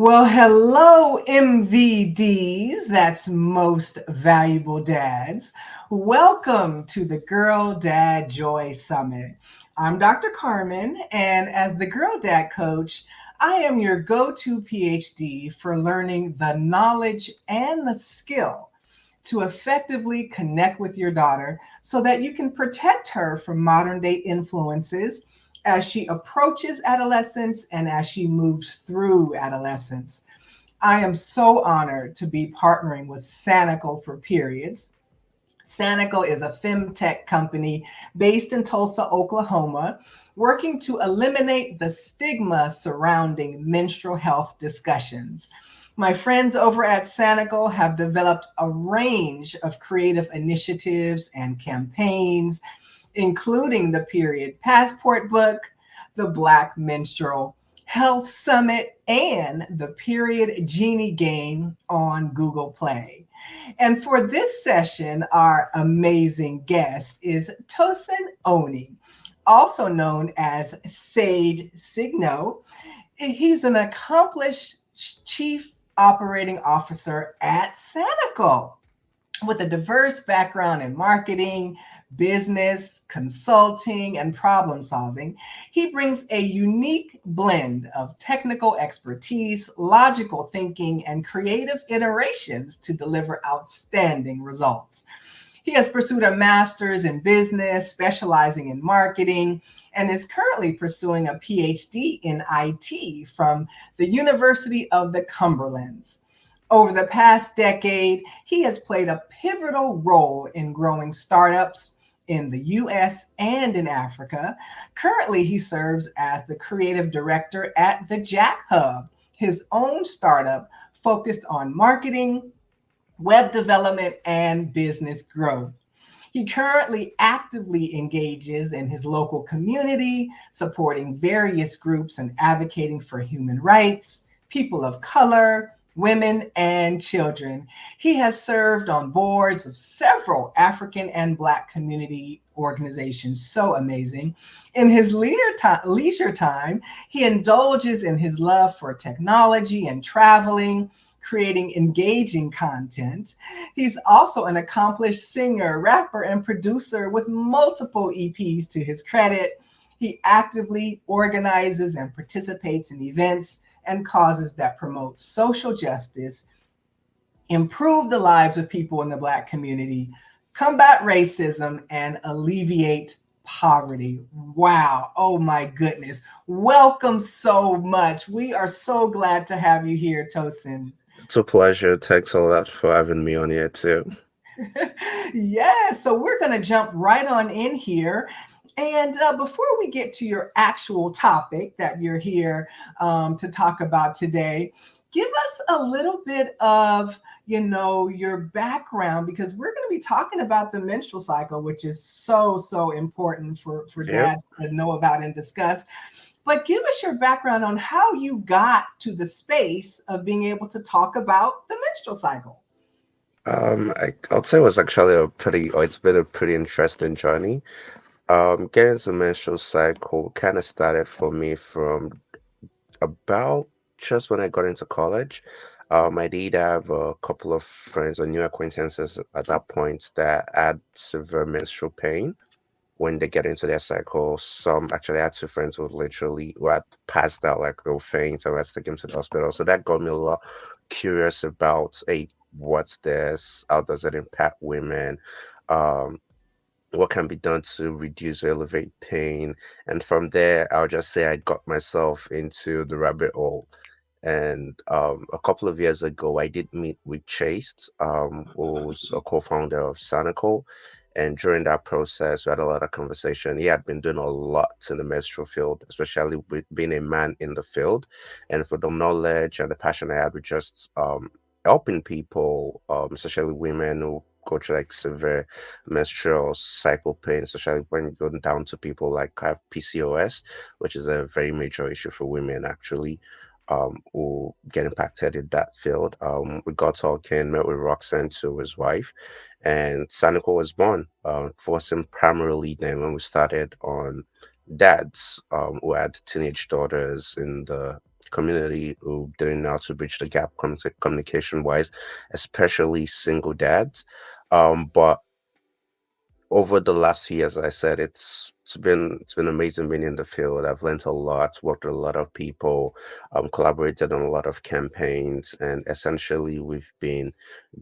Well, hello, MVDs. That's most valuable dads. Welcome to the Girl Dad Joy Summit. I'm Dr. Carmen, and as the Girl Dad Coach, I am your go to PhD for learning the knowledge and the skill to effectively connect with your daughter so that you can protect her from modern day influences as she approaches adolescence and as she moves through adolescence. I am so honored to be partnering with Sanical for Periods. Sanical is a femtech company based in Tulsa, Oklahoma, working to eliminate the stigma surrounding menstrual health discussions. My friends over at Sanical have developed a range of creative initiatives and campaigns, including the Period Passport Book, the Black Menstrual Health Summit, and the Period Genie game on Google Play. And for this session, our amazing guest is Tosin Oni, also known as Sage Signo. He's an accomplished chief operating officer at Sanical with a diverse background in marketing, business, consulting, and problem solving. He brings a unique blend of technical expertise, logical thinking, and creative iterations to deliver outstanding results. He has pursued a master's in business, specializing in marketing, and is currently pursuing a PhD in IT from the University of the Cumberlands. Over the past decade, he has played a pivotal role in growing startups in the US and in Africa. Currently, he serves as the creative director at the Jack Hub, his own startup focused on marketing, web development, and business growth. He currently actively engages in his local community, supporting various groups and advocating for human rights, people of color, women, and children. He has served on boards of several African and Black community organizations. So amazing. In his leisure time, he indulges in his love for technology and traveling, creating engaging content. He's also an accomplished singer, rapper, and producer with multiple EPs to his credit. He actively organizes and participates in events and causes that promote social justice, improve the lives of people in the Black community, combat racism, and alleviate poverty. Wow. Oh my goodness. Welcome so much. We are so glad to have you here, Tosin. It's a pleasure. Thanks a lot for having me on here too. Yeah, so we're going to jump right on in here. And before we get to your actual topic that you're here to talk about today, give us a little bit of, your background because we're going to be talking about the menstrual cycle, which is so important for Yep. dads to know about and discuss. But give us your background on how you got to the space of being able to talk about the menstrual cycle. I'll say it was actually or it's been a pretty interesting journey. Getting to menstrual cycle kind of started for me from about just when I got into college. I did have a couple of friends or new acquaintances at that point that had severe menstrual pain when they get into their cycle. Some actually had two friends who had passed out, like they'll faint, and we had to take them to the hospital. So that got me a lot curious about, hey, what's this? How does it impact women? Um, what can be done to reduce or elevate pain? And from there, I'll just say I got myself into the rabbit hole. And a couple of years ago, I did meet with Chase, who's a co-founder of Sanical. And during that process, we had a lot of conversation. He had been doing a lot in the menstrual field, especially with being a man in the field. And for the knowledge and the passion I had with just helping people, especially women who go through like severe menstrual cycle pain, especially when you go down to people like have PCOS, which is a very major issue for women actually, who get impacted in that field. We got talking, met with Roxanne too, his wife, and Sanico was born. Focusing primarily then when we started on dads who had teenage daughters in the community who didn't know how to bridge the gap communication wise, especially single dads. But over the last few years, as I said, it's been amazing being in the field. I've learned a lot, worked with a lot of people, collaborated on a lot of campaigns, and essentially we've been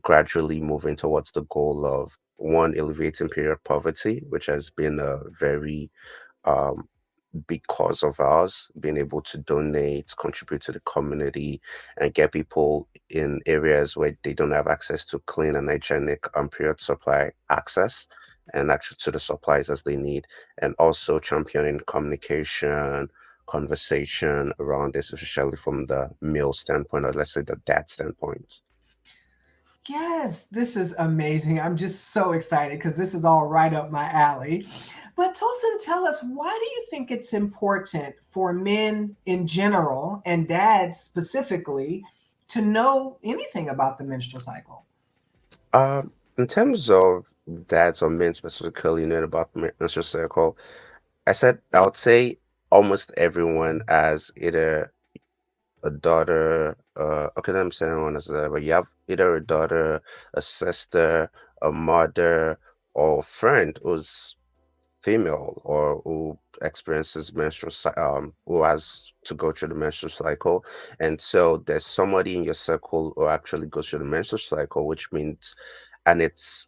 gradually moving towards the goal of one, alleviating period poverty, which has been a very um, big cause of ours, being able to donate, contribute to the community, and get people in areas where they don't have access to clean and hygienic period supply access and actually to the supplies as they need, and also championing communication, conversation around this, especially from the male standpoint, or let's say the dad standpoint. Yes, this is amazing. I'm just so excited because this is all right up my alley. But Tosin, tell us, why do you think it's important for men in general and dads specifically to know anything about the menstrual cycle? In terms of dads or men specifically, about menstrual cycle, I would say almost everyone has either a daughter, okay, let me say everyone as that, but you have either a daughter, a sister, a mother, or a friend who's female or who experiences who has to go through the menstrual cycle. And so there's somebody in your circle who actually goes through the menstrual cycle, which means, and it's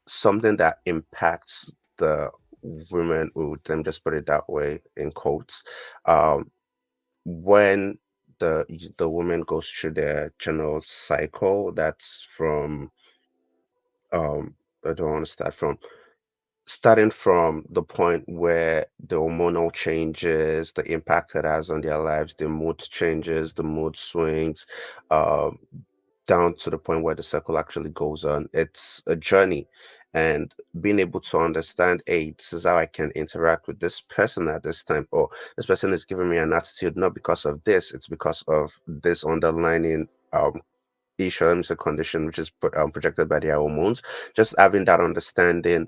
something that impacts the women who, let me just put it that way in quotes, um, when the woman goes through their general cycle, that's from I don't want to start from starting from the point where the hormonal changes, the impact it has on their lives, the mood changes, the mood swings, um, down to the point where the circle actually goes on. It's a journey. And being able to understand, hey, this is how I can interact with this person at this time. Or this person is giving me an attitude not because of this, it's because of this underlying issue, let me say condition, which is projected by their hormones. Just having that understanding,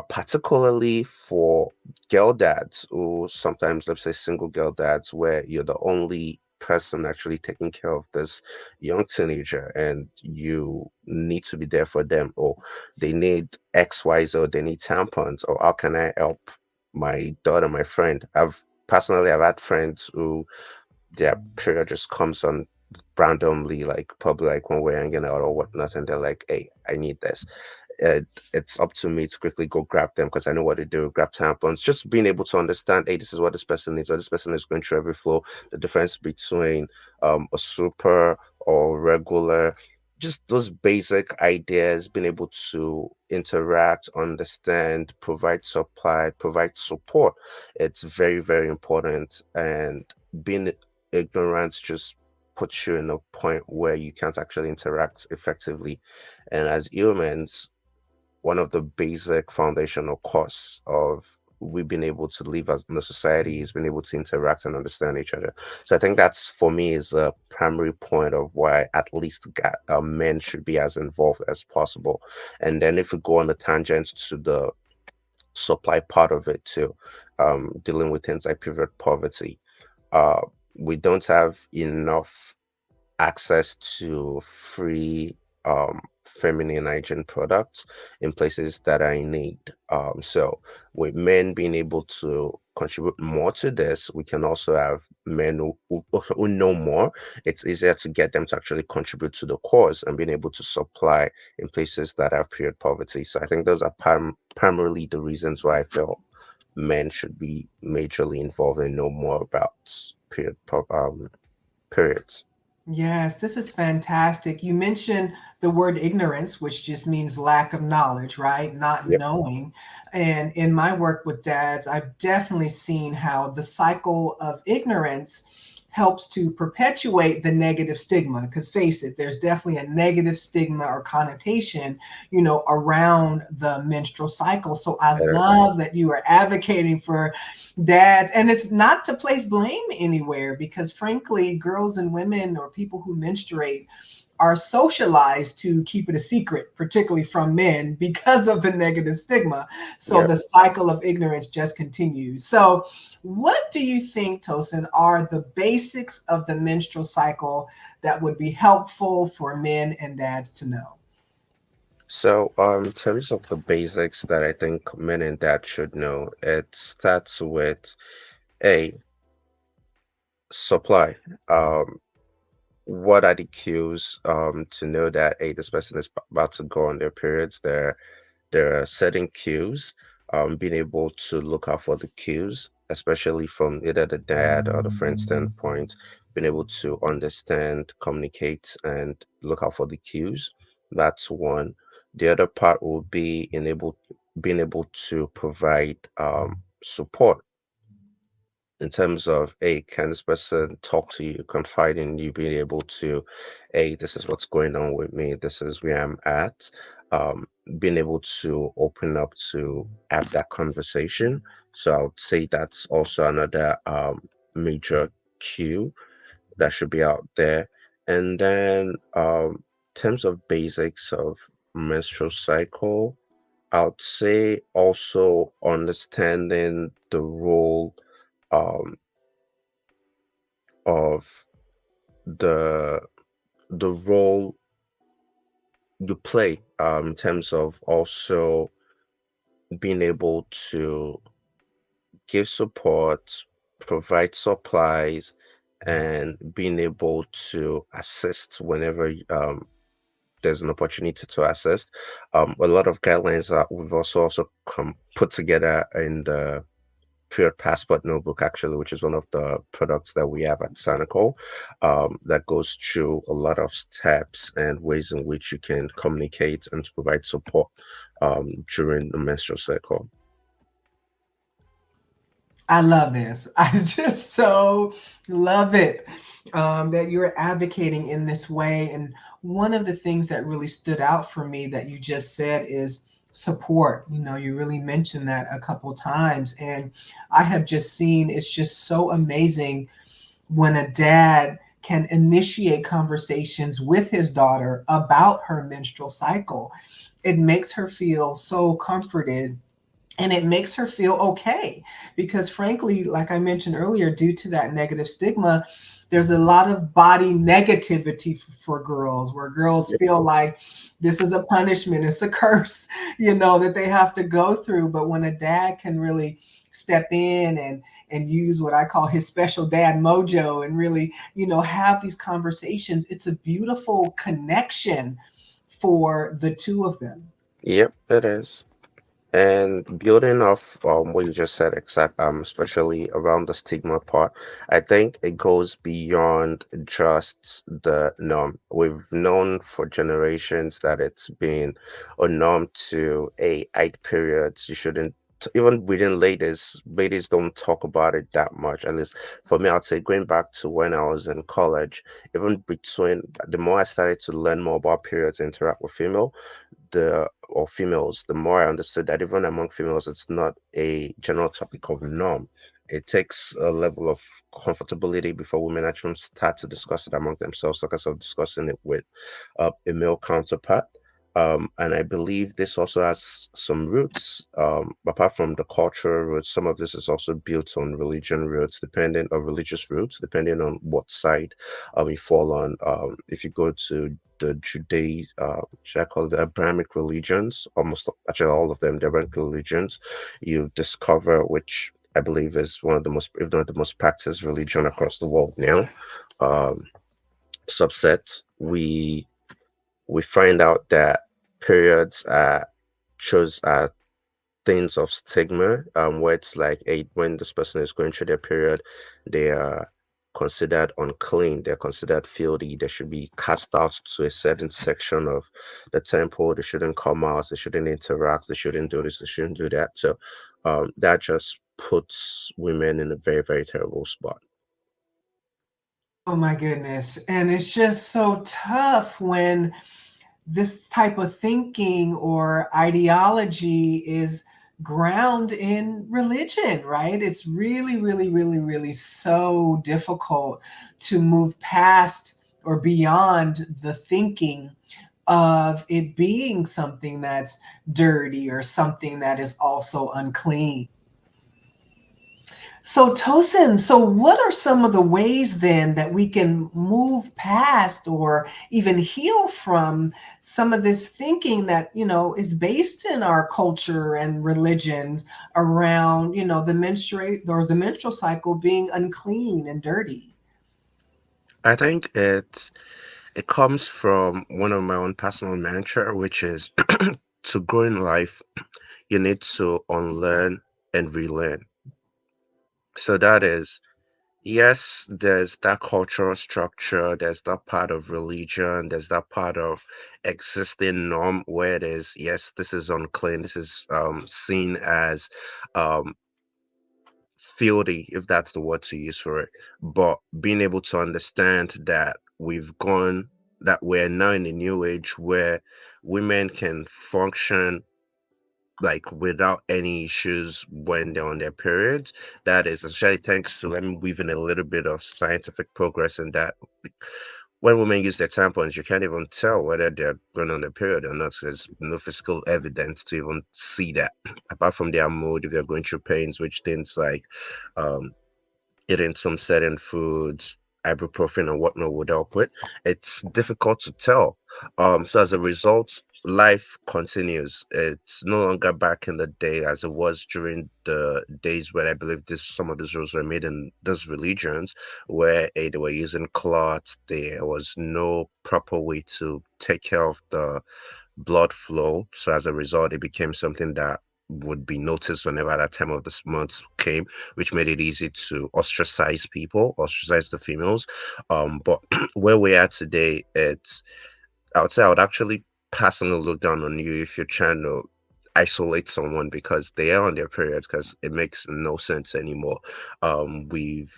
particularly for girl dads who sometimes, let's say, single girl dads, where you're the only person actually taking care of this young teenager and you need to be there for them, or they need XYZ, or they need tampons, or how can I help my daughter, my friend? I've had friends who their period just comes on randomly, like probably like when we're hanging out or whatnot, and they're like, "Hey, I need this." It's up to me to quickly go grab them because I know what to do. Grab tampons. Just being able to understand, hey, this is what this person needs, or this person is going through every flow. The difference between a super or regular. Just those basic ideas, being able to interact, understand, provide supply, provide support. It's very, very important. And being ignorance just puts you in a point where you can't actually interact effectively. And as humans, one of the basic foundational costs of we being able to live as in a society is being able to interact and understand each other. So I think that's for me is a primary point of why at least men should be as involved as possible. And then if we go on the tangent to the supply part of it too, dealing with things like pivot poverty, uh, we don't have enough access to free feminine hygiene products in places that are in need. So with men being able to contribute more to this, we can also have men who know more. It's easier to get them to actually contribute to the cause and being able to supply in places that have period poverty. So I think those are primarily the reasons why I feel men should be majorly involved and know more about periods. Yes, this is fantastic. You mentioned the word ignorance, which just means lack of knowledge, right? Not Yep. knowing. And in my work with dads, I've definitely seen how the cycle of ignorance helps to perpetuate the negative stigma. Because face it, there's definitely a negative stigma or connotation, around the menstrual cycle. So I love that you are advocating for dads, and it's not to place blame anywhere, because frankly girls and women or people who menstruate are socialized to keep it a secret, particularly from men, because of the negative stigma. So Yep. the cycle of ignorance just continues. So, what do you think, Tosin, are the basics of the menstrual cycle that would be helpful for men and dads to know? So, in terms of the basics that I think men and dads should know, it starts with a supply. Um, what are the cues to know that this person is about to go on their periods? There are certain cues, being able to look out for the cues, especially from either the dad or the friend standpoint, being able to understand, communicate, and look out for the cues. That's one. The other part will be being able to provide support in terms of, hey, can this person talk to you, confide in you, being able to, hey, this is what's going on with me, this is where I'm at. um, Being able to open up to have that conversation. So I would say that's also another major cue that should be out there. And then in terms of basics of menstrual cycle, I would say also understanding the role um, of the the role you play, in terms of also being able to give support, provide supplies, and being able to assist whenever there's an opportunity to assist. A lot of guidelines that we've also put together in the Period Passport Notebook, actually, which is one of the products that we have at Sanico, that goes through a lot of steps and ways in which you can communicate and to provide support during the menstrual cycle. I love this. I just so love it, that you're advocating in this way. And one of the things that really stood out for me that you just said is support. You know, you really mentioned that a couple times. And I have just seen it's just so amazing when a dad can initiate conversations with his daughter about her menstrual cycle. It makes her feel so comforted, and it makes her feel okay, because frankly, like I mentioned earlier, due to that negative stigma, there's a lot of body negativity for girls, where girls Yep. feel like this is a punishment, it's a curse, that they have to go through. But when a dad can really step in and use what I call his special dad mojo, and really, have these conversations, it's a beautiful connection for the two of them. Yep, it is. And building off what you just said, especially around the stigma part, I think it goes beyond just the norm. We've known for generations that it's been a norm to a hide periods. You shouldn't, even within ladies don't talk about it that much. At least for me, I'd say going back to when I was in college, even between the more I started to learn more about periods, interact with the or females, the more I understood that even among females, it's not a general topic of norm. It takes a level of comfortability before women actually start to discuss it among themselves, like I said, discussing it with a male counterpart. And I believe this also has some roots, apart from the cultural roots. Some of this is also built on religion roots, depending on religious roots, depending on what side you fall on. If you go to the should I call it the Abrahamic religions, almost actually all of them, the Abrahamic religions, you discover, which I believe is one of the most, if not the most practiced religion across the world now, um, subset, we find out that periods are chose things of stigma, where it's like when this person is going through their period, they are considered unclean, they're considered filthy, they should be cast out to a certain section of the temple, they shouldn't come out, they shouldn't interact, they shouldn't do this, they shouldn't do that. So that just puts women in a very, very terrible spot. Oh my goodness. And it's just so tough when this type of thinking or ideology is ground in religion, right? It's really, really, really, really so difficult to move past or beyond the thinking of it being something that's dirty or something that is also unclean. So, Tosin, so what are some of the ways then that we can move past or even heal from some of this thinking that, is based in our culture and religions around, the menstruate or the menstrual cycle being unclean and dirty? I think it comes from one of my own personal mantra, which is to grow in life, you need to unlearn and relearn. So that is, yes, there's that cultural structure, there's that part of religion, there's that part of existing norm where it is, yes, this is unclean, this is seen as um filthy, if that's the word to use for it. But being able to understand that that we're now in a new age where women can function like without any issues when they're on their periods. That is especially thanks to, let me weave in a little bit of scientific progress in that when women use their tampons, you can't even tell whether they're going on their period or not. There's no physical evidence to even see that, apart from their mood, if they're going through pains, which things like um, eating some certain foods, ibuprofen and whatnot would help with. It's difficult to tell. So as a result, life continues. It's no longer back in the day as it was during the days when I believe some of these rules were made in those religions, where they were using cloths. There was no proper way to take care of the blood flow. So as a result, it became something that would be noticed whenever that time of this month came, which made it easy to ostracize people, ostracize the females. But where we are today, I would say I would actually personally look down on you if you're trying to isolate someone because they are on their periods, because it makes no sense anymore. We've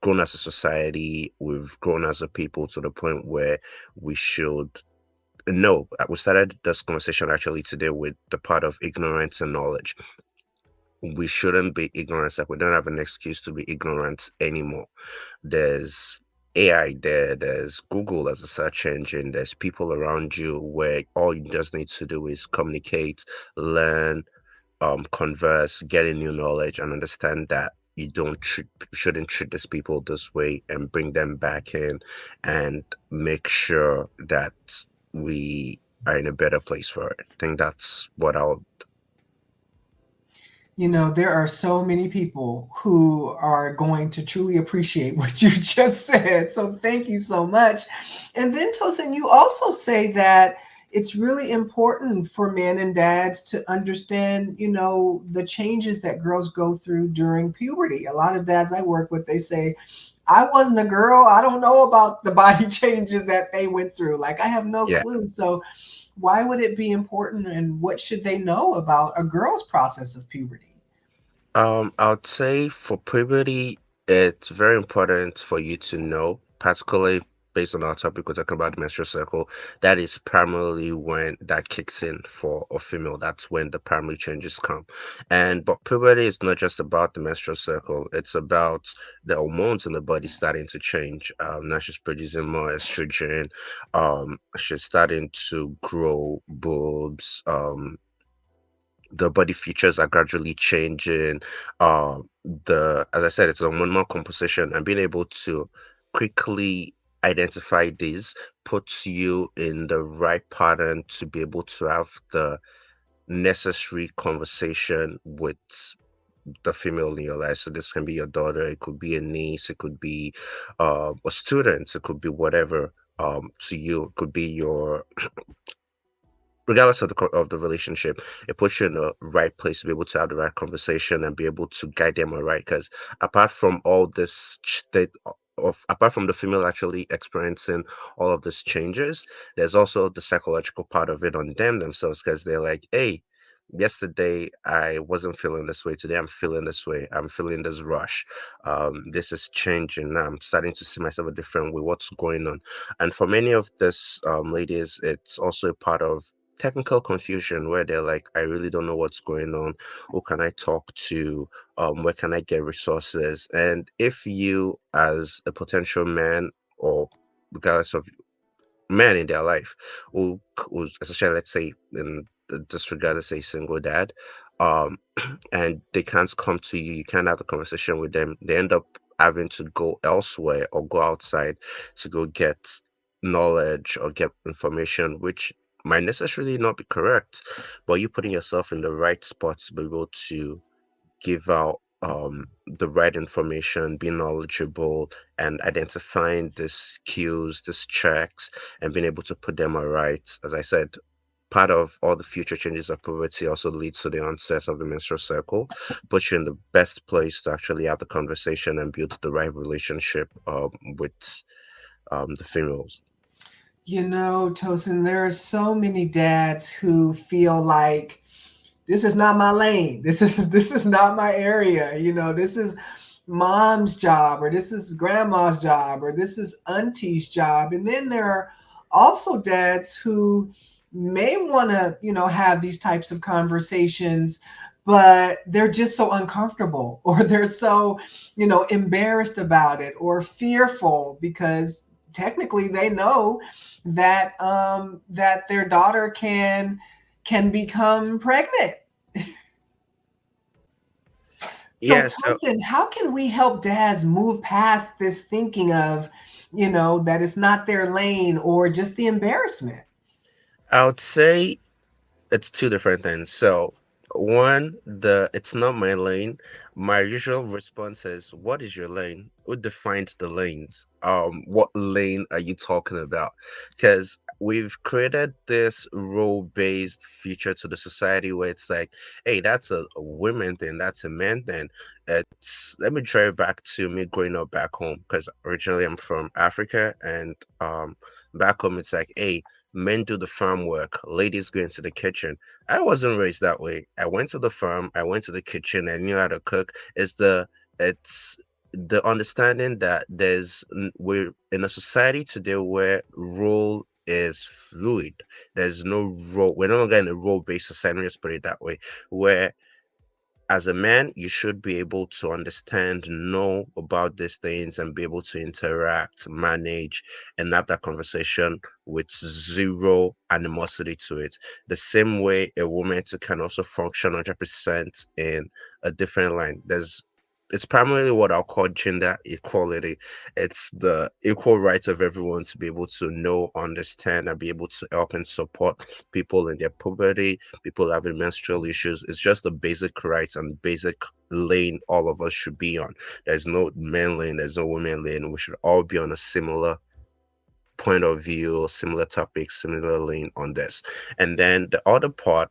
grown as a society, we've grown as a people to the point where we should no, we started this conversation actually today with the part of ignorance and knowledge. We shouldn't be ignorant. Like we don't have an excuse to be ignorant anymore. There's AI there, there's Google as a search engine, there's people around you where all you just need to do is communicate, learn, converse, getting new knowledge, and understand that shouldn't treat these people this way and bring them back in and make sure that we are in a better place for it. I think that's what I'll. There are so many people who are going to truly appreciate what you just said. So thank you so much. And then, Tosin, you also say that it's really important for men and dads to understand, the changes that girls go through during puberty. A lot of dads I work with, they say, I wasn't a girl. I don't know about the body changes that they went through. Like, I have no Yeah. clue. So, why would it be important and what should they know about a girl's process of puberty? I would say for puberty, it's very important for you to know, particularly based on our topic, we're talking about the menstrual cycle. That is primarily when that kicks in for a female. That's when the primary changes come. But puberty is not just about the menstrual cycle. It's about the hormones in the body starting to change. Now she's producing more estrogen. She's starting to grow boobs. The body features are gradually changing. The As I said, it's a hormonal composition, and being able to quickly identify these puts you in the right pattern to be able to have the necessary conversation with the female in your life. So this can be your daughter, it could be a niece, it could be a student, it could be whatever. To you, it could be your regardless of of the relationship, it puts you in the right place to be able to have the right conversation and be able to guide them all right. Because apart from all this state of apart from the female actually experiencing all of these changes, there's also the psychological part of it on them themselves because they're like, hey. Yesterday I wasn't feeling this way. Today I'm feeling this way. I'm feeling this rush. This is changing. Now I'm starting to see myself a different way. What's going on? And for many of this ladies, it's also a part of technical confusion where they're like, I really don't know what's going on. Who can I talk to? Where can I get resources? And if you, as a potential man or regardless of men in their life who especially let's say in disregard let's say single dad, um and they can't come to you, you can't have a conversation with them, they end up having to go elsewhere or go outside to go get knowledge or get information, which might necessarily not be correct, but you putting yourself in the right spot to be able to give out the right information, be knowledgeable, and identifying these cues, these checks, and being able to put them right. As I said, part of all the future changes of puberty also leads to the onset of the menstrual cycle, puts you in the best place to actually have the conversation and build the right relationship with the females. You know, Tosin, there are so many dads who feel like this is not my lane. This is not my area. You know, this is mom's job, or this is grandma's job, or this is auntie's job. And then there are also dads who may want to, have these types of conversations, but they're just so uncomfortable, or they're so, embarrassed about it, or fearful because technically they know that their daughter can become pregnant. So, Yeah, so Tosin, how can we help dads move past this thinking of, that it's not their lane, or just the embarrassment? I would say it's two different things. So one, the it's not my lane. My usual response is, what is your lane? Who defines the lanes? What lane are you talking about? Because we've created this role-based feature to the society where it's like, hey, that's a women thing, that's a man thing. It's let me try it back to me growing up back home, because originally I'm from Africa, and back home it's like, hey, men do the farm work, ladies go into the kitchen. I wasn't raised that way. I went to the farm, I went to the kitchen, I knew how to cook. It's the understanding that we're in a society today where role is fluid. There's no role. We're no longer in a role-based society. Let's put it that way, where as a man, you should be able to understand, know about these things, and be able to interact, manage, and have that conversation with zero animosity to it. The same way a woman to can also function 100% in a different line. It's primarily what I'll call gender equality. It's the equal rights of everyone to be able to know, understand, and be able to help and support people in their puberty, people having menstrual issues. It's just a basic right and basic lane all of us should be on. There's no men lane, there's no women lane. We should all be on a similar point of view, similar topics, similar lane on this. And then the other part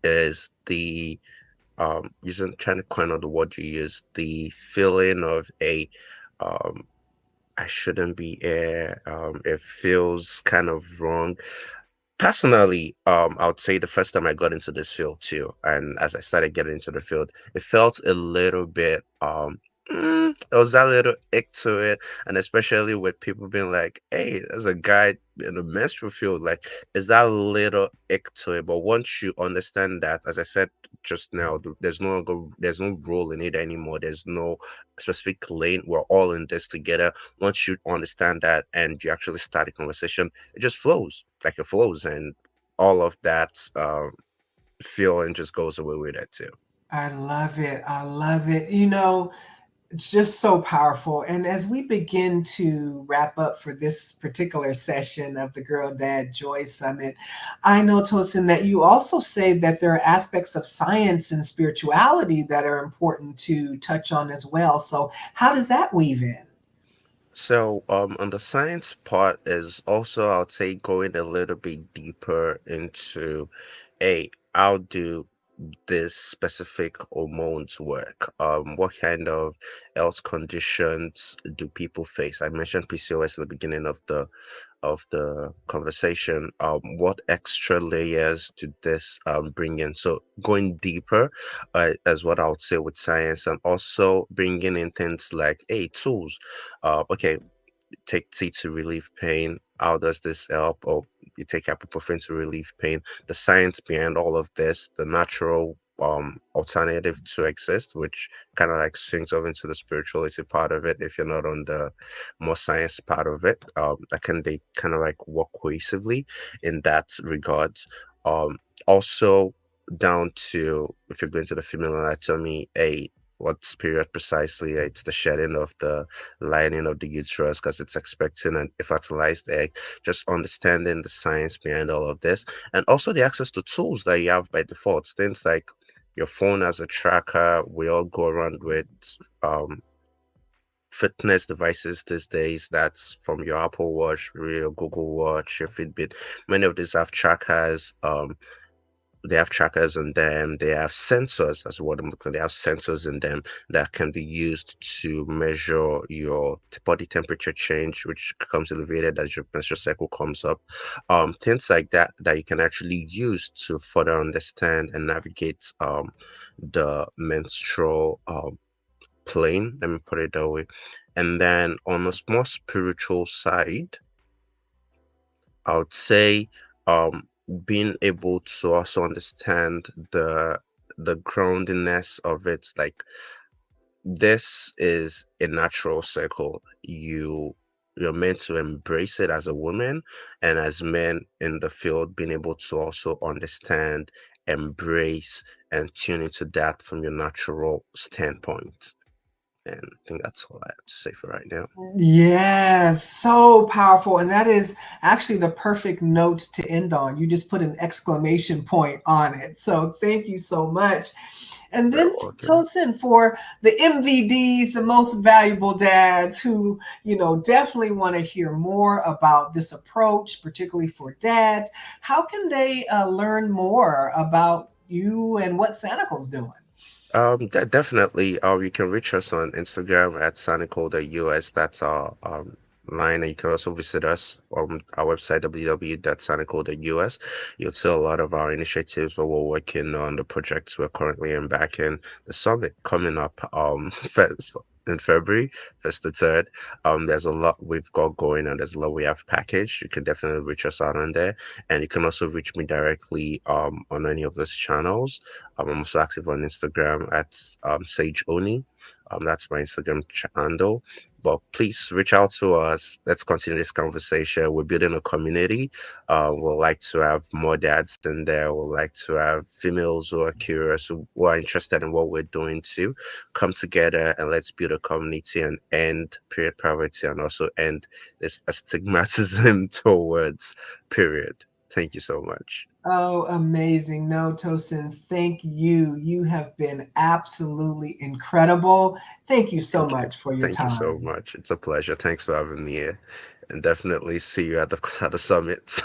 is the using trying to coin out the word you use, the feeling of a um I shouldn't be here. It feels kind of wrong. Personally, I would say the first time I got into this field too, and as I started getting into the field, it felt a little bit there was that little ick to it, and especially with people being like, "Hey, there's a guy in the menstrual field," like, is that little ick to it. But once you understand that, as I said just now, there's no role in it anymore. There's no specific lane. We're all in this together. Once you understand that and you actually start a conversation, it just flows like it flows, and all of that feeling just goes away with it too. I love it. I love it. It's just so powerful. And as we begin to wrap up for this particular session of the Girl Dad Joy Summit, I know, Tosin, that you also say that there are aspects of science and spirituality that are important to touch on as well. So, how does that weave in? So, on the science part is also, I would say, going a little bit deeper into how do this specific hormones work? What kind of health conditions do people face? I mentioned PCOS at the beginning of the conversation. What extra layers do this bring in? So going deeper, as what I would say with science, and also bringing in things like, tools. Okay, take tea to relieve pain. How does this help? Or you take ibuprofen to relieve pain. The science behind all of this, the natural alternative to exist, which kind of like swings over into the spirituality part of it. If you're not on the more science part of it, that can they kind of like work cohesively in that regard. Also down to if you're going to the female anatomy, what's period precisely? It's the shedding of the lining of the uterus because it's expecting a fertilized egg. Just understanding the science behind all of this, and also the access to tools that you have by default. Things like your phone as a tracker. We all go around with um, fitness devices these days. That's from your Apple Watch, your Google Watch, your Fitbit. Many of these have trackers. They have trackers in them. They have sensors, that's what I'm looking for. They have sensors in them that can be used to measure your body temperature change, which becomes elevated as your menstrual cycle comes up. Things like that that you can actually use to further understand and navigate the menstrual plane. Let me put it that way. And then on a more spiritual side, I would say being able to also understand the groundiness of it. Like this is a natural cycle. You're meant to embrace it as a woman, and as men in the field, being able to also understand, embrace, and tune into that from your natural standpoint. And I think that's all I have to say for right now. Yes, so powerful. And that is actually the perfect note to end on. You just put an exclamation point on it. So thank you so much. And Very then welcome. Tosin, for the MVDs, the most valuable dads who, definitely want to hear more about this approach, particularly for dads, how can they learn more about you and what Santical's doing? Definitely. You can reach us on Instagram at Sanico.us. That's our line. And you can also visit us on our website, www.sanico.us. You'll see a lot of our initiatives where we're working on the projects we're currently embarking. The summit coming up first in February, 1st to 3rd. There's a lot we've got going and there's a lot we have packaged. You can definitely reach us out on there. And you can also reach me directly on any of those channels. I'm also active on Instagram at Sage Oni. That's my Instagram handle. But please reach out to us. Let's continue this conversation. We're building a community. We'd like to have more dads in there. We'd like to have females who are curious, who are interested in what we're doing too. Come together and let's build a community and end period poverty and also end this stigmatism towards period. Thank you so much. Oh, amazing. No, Tosin, thank you. You have been absolutely incredible. Thank you so Thank you. much for your Thank you so time. much. It's a pleasure. Thanks for having me here. And definitely see you at the at the summit.